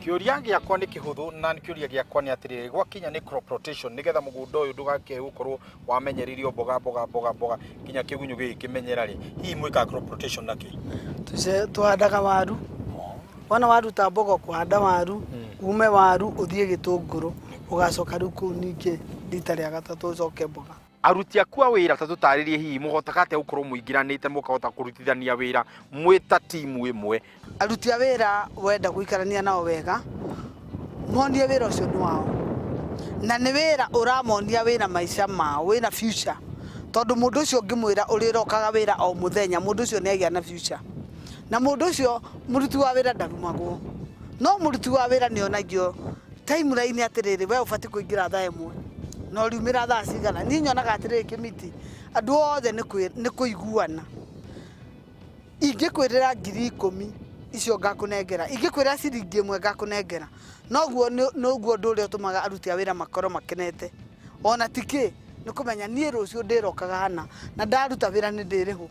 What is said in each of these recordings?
Kiuria giakwa ni kihuthu na kiuria giakwa ni atiriri gwakinya ni crop rotation nigetha mugunda uyu ndugake gukorwo wamenyeririo mboga kinya kigunyu giki kimenyera ri hihi mwika crop rotation naki tuhandaga waru wana waru ta mboga kuhanda waru ume waru uthie gitunguru ugacoka riu ku ningi rita ria gatatu ucoke mboga. Aruti aku a wira ta tutaririe hihi muhotaga te gukorwo muingiranite mukahota kurutithania wira mwita timu imwe. Aruti a wira wenda guikarania nao wega monie wira ucio ni wao na ni wira uramonia wina maisha mao wina future tondu mundu ucio ngimwira urirokaga wira o muthenya mundu ucio ni agia na future na mundu ucio muruti wa wira ndarumagwo no muruti wa wira ni onagio time line atiriri we ubati kuingira thaa imwe no riumira thaa cigana ni nyonaga atiriri kimiti andu othe ni kuiguana ingikwirira 10,000 icio ngakunengera ingikwirira ciringi 1 ngakunengera noguo nduri utumaga aruti a wira makoro makenete ona tiki ni kumenya nie rucio ndirokaga hana na ndaruta wira ni ndiriho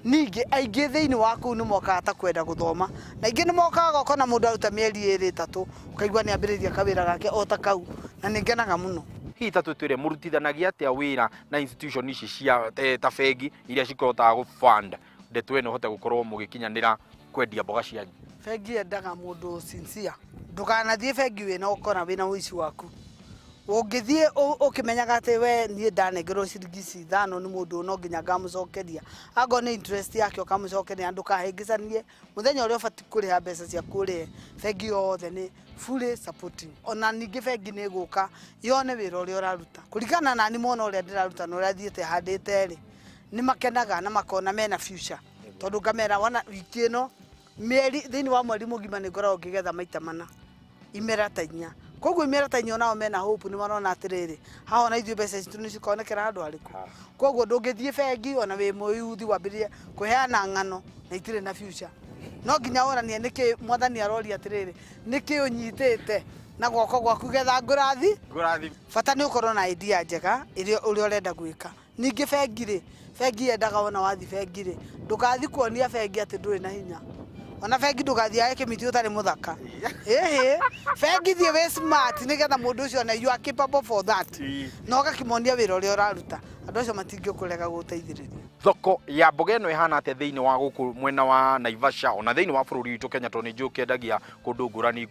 ningi aingi thiini waku ni mokaga ta kwenda guthoma na ingi ni mokaga gokona mundu aruta mieri 2-3 ukaigua ni ambiriria kawira gake o ta kau na ningenaga muno. Hihi ta twitwire murutithanagia atia wira na institution ici cia ta bengi iria cikotaga gufund ndetu ino hote gukorwo mugikinyanira kwendia mboga cianyu? Bengi endaga mundu sincere ndukanathie bengi wina ukora wina wici waku ungithie ukimenyaga ati we nie ndanengerwo ciringi 5 ni mundu no nginya ngamucokeria ago ni interest yake ukamucokeria ndukahingicanie muthenya uria ubati kuriha mbeca cia kuria bengi yothe ni fully supporting ona ningi bengi ni guka yone wira uria uraruta kurigana na ni mona uria ndiraruta no uria thiete handite ri ni makenaga na makona mena future tondu ngamera wana wiki ino mieri thiini wa mweri mugima ni ngoragwo ngigetha maita mana imera ta 4 koguo imera ta 4 nao mena hope ni marona atiriri haona ithuĩ mbeca citu ni cikonekera andu ariku koguo ndungithie bengi ona wi muyuthi wambirie kuheana ng'ano na itire na future no nginya wonanie niki mwathani arori atiriri niki unyitite na gwoko gwaku getha ngurathi bata ni ukorwo na idea njega iria uria urenda gwika ningi bengi endaga ona wathi bengi ri ndukathi kuonia bengi ati nduri na hinya ona bengi ndukathi ake kimiti utari muthaka bengi thie we smart nigetha mundu ucio na you are capable for that no gakimonia wira uria uraruta andu acio matingikulega guteithiriria. Thoko ya mboga ino ihana atia thiini wa guku mwena wa Naivasha ona thiini wa bururi witu Kenya to ni njuki endagia kundu ngurani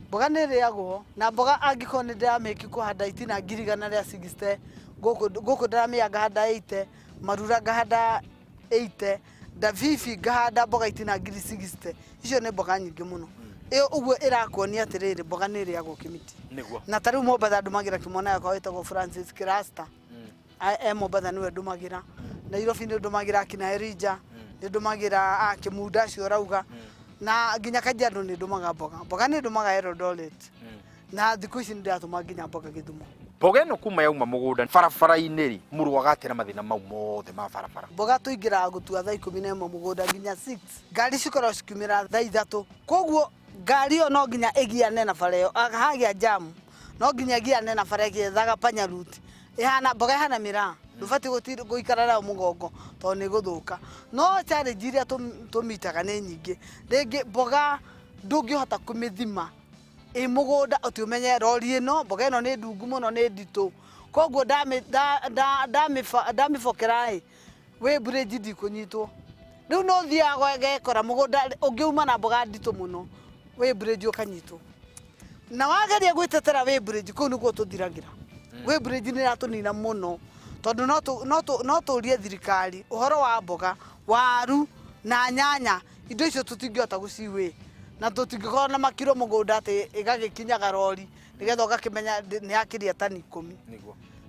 mboga ni riagwo na mboga angiko ni ndameki kuhanda itina 160 guku ndamianga handa 80 marura ngahanda 80 davifi ngahanda mboga itina 60 icio ni mboga nyingi muno iyo uguo irakuonia atiriri mboga ni riagwo kimiti na tariu Mombatha ndumagira kimona yakwa witagwo Francis Kirasta Mombatha niwe ndumagira Nairobi ni ndumagira kina Elijah ni ndumagira Kimunda cio rauga na nginya Kajiado ni ndumaga mboga ni ndumaga Eldoret na thiku ici ndiratuma nginya mboga Githumo. Mboga ino kuma yauma mugunda barabara-ini ri murwaga atira mathina mau mothe ma barabara mboga tuingira gutua thaa 11 mugunda nginya 6 ngari cikorwo cikiumira thaa 3 koguo ngari yo no nginya igiane na bara yo hagia jam no nginya igiane na bara igithaga panya route ihana mboga ihana mira ndubati guikara nayo mugongo to ni guthuka no challenge iria tumitaga ni nyingi ringi mboga ndungihota kumithima mugunda utiumenye rori ino mboga ino ni ndungu muno ni nditu koguo ndamifokera we bridge ndikunyitwo riu no thiaga gegekora mugunda ungiuma na mboga nditu muno we bridge ukanyitwo na wageria gwitetera we bridge kuu niguo tuthiragira we bridge ni ratunina muno tondu no turie thirikari uhoro wa mboga waru na nyanya indo icio tutingihota guciwe na tutingikorwo na makiro mugunda ati igagikinyaga rori nigetha ugakimenya ni akiria tani 10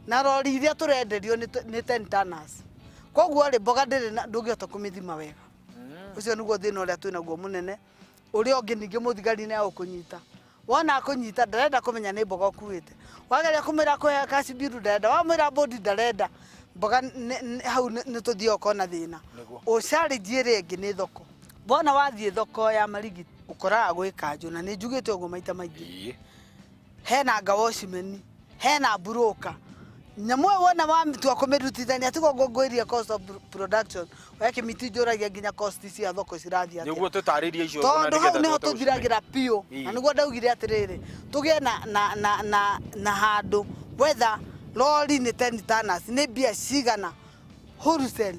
na rori iria turenderio ni 10 tons koguo ri mboga ndungihota kumithima wega ucio niguo thina uria twinaguo munene uria ungi ningi muthigari ni akunyita wona akunyita ndarenda kumenya ni mboga ukuite wageria kumira kuhe kaci biru ndarenda wamwira bodi ndarenda mboga hau ni tuthio kona thina ucariji ringi ni thoko bona wathie thoko ya Marigiti ukora gwika na ni njugite uguo maita maingi hena ngawocimeni hena broker nyamwe wona mami twakomerutithania tugongoirie cost of production wa kimiti njuragia nginya cost cia thoko cirathia niguo tutaririe icio tondu hau niho tuthiragira pio na niguo ndaugire atiriri tugie na handu whether lori ni 10 tons ni bia cigana wholesale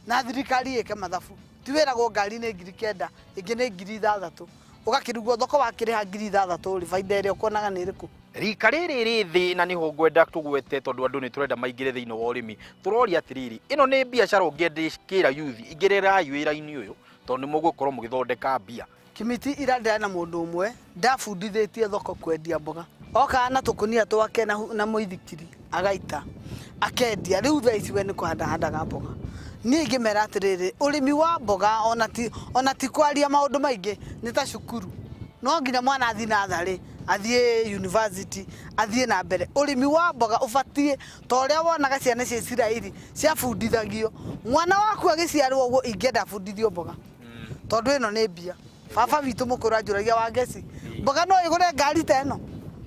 na thirikari ike mathabu tiwiragwo ngari ni 9,000 ingi ni 6,000 ugakirugwo thoko wakiriha 6,000 ri faida ire ukonaga ni iriku rika riri ri thi na niho ngwenda tugwete tondu andu ni turenda maingire thiini wa urimi turoria atiriri ino ni biashara ungiendikira youth ingirira wira-ini uyu tondu mugukorwo mugithondeka bia kimiti irandira na mundu umwe ndafundithitie thoko kwendia mboga oka na tukunia twake na muithikiri agaita akendia riu thaa ici we ni kuhandaga mboga ni ngimera atiriri urimi wa mboga ona ti kwaria maundu maingi ni ta cukuru no nginya mwana athi na thari athie university athie na mbere urimi wa mboga ubatie to uria wonaga ciana cia Isiraeli ciabundithagio mwana waku agiciarwo uguo ingenda fundithio mboga tondu ino ni mbia baba witu mukuru anjuragia wa ngeci mboga no igure ngari teno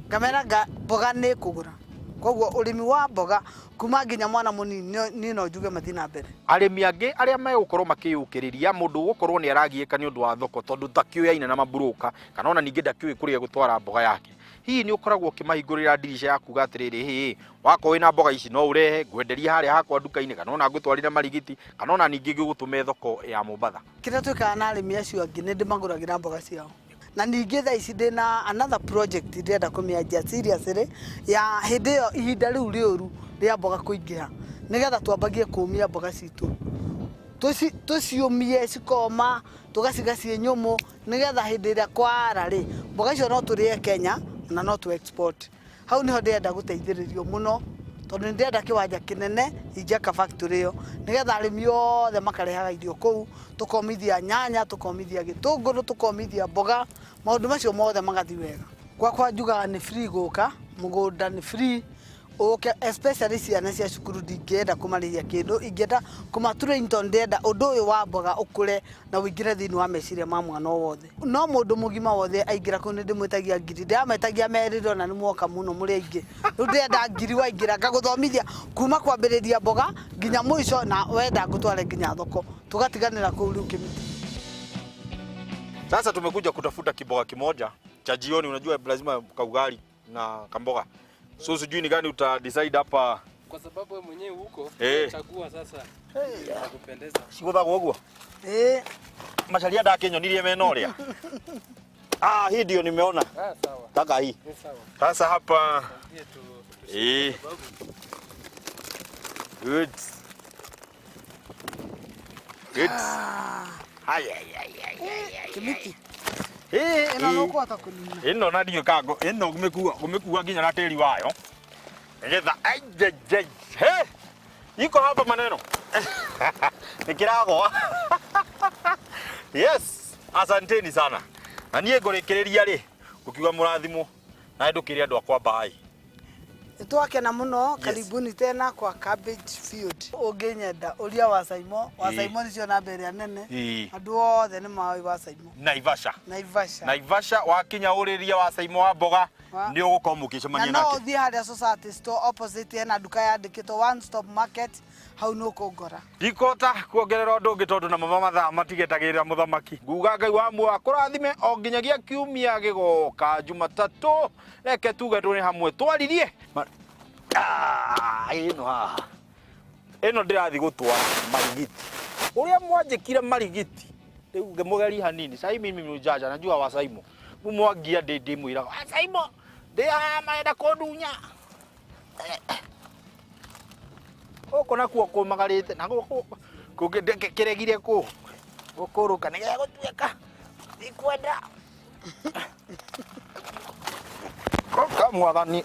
ngamera mboga ni kugura koguo urimi wa mboga kuma nginya mwana munini ni no njuge mathina mbere arimi angi aria megukorwo makiyukiriria mundu gukorwo ni aragieka ni undu wa thoko tondu takioyaina na mabroka kana ona ningi ndakioi kuria gutwara mboga yake hihi ni ukoragwo ukimahingurira dirisha yaku gatiriri hihi wako wina mboga ici no urehe ngwenderia haria hakwa nduka-ini kana ona ngutwarire marigiti kana ona ningi ngigutume thoko ya Mombatha kira twikaga na arimi acio angi ni ndimaguragira mboga ciao na ningi thaa ici ndina another project ndenda kumianjia seriously ya hindi iyo ihinda riu rioru ria mboga kuingira nigetha twambagie kumia mboga citu tuciumie cikoma tugaciga cie nyumu nigetha hindi ria kwara ri mboga icio no turie Kenya na no tu export hau niho ndenda guteithiririo muno tondu ndenda kiwanja kinene injaka factory iyo nigetha arimi othe makarehaga irio kuu tukomithia nyanya tukomithia gitunguru tukomithia mboga maundu macio mothe magathi wega gwakwa njugaga ni free guka mugunda ni free okay especially ciana cia cukuru ndingenda kumarĩria kindu ingenda kumatrain to ndenda undu uyu wa mboga ukure na wingire thiini wa meciria ma mwana wothe no mundu mugima wothe aingira ku ndimwitagia ngiri ndametagia meriro na nimwoka muno muri aingi riu ndenda ngiri waingira ngaguthomithia kuma kwambiriria mboga nginya mwisho na wenda ngutware nginya thoko tugatiganira kuu riu Kimiti. Sasa tumekuja kutafuta kiboga kimoja cha jioni, unajua lazima kaugali na kamboga. So sijui ni gani uta decide hapa kwa sababu wewe mwenyewe huko chagua sasa. Ya Kupendeza. Shigotha goguo. Macharia da Kenya nilie menoria. Hii ndio nimeona. Sawa. Taka hii. Sawa. Sasa hapa Good. Good. Kimiti. Ino no kwa takunina. Ino na ndio kago. Ino umekuwa nginya na teri wayo. Ngetha ajeje. Iko hapa maneno. Nikirago. Yes, asanteni sana. Na niye ngorekereria ri ukiuga murathimo na ndukiria andu akwa bai. Twakena muno karibuni tena kwa Cabbage Field. Unginyenda uria wa Saimo nicio na mbere nene. Andu othe ni maoi wa Saimo. Naivasha wakinya uriria wa Saimo wa mboga ni ugukorwo mukicemania nake. Na no thie haria Society Store opposite na nduka yandikitwo One Stop Market hau no kungora. Ndikota kuongerera undu ungi tondu na mama mathaa matigetagirira muthamaki. Nguga Ngai wa muoyo akurathime o nginyagia kiumia gigoka Jumatatu. Reke tuge turi hamwe twaririe. Ino ndirathi gutwara marigiti. Uria mwanjikire marigiti. Riu ngemugeri hanini. Sai mimi mjaja najua wa Saimo. Mumwangia ndindi mwira. Wa Saimo. Ndia maenda kudunya. Oko na kuo kumagarite na kiregire ku gukuruka ni gya gutuika ikwenda koka mwathani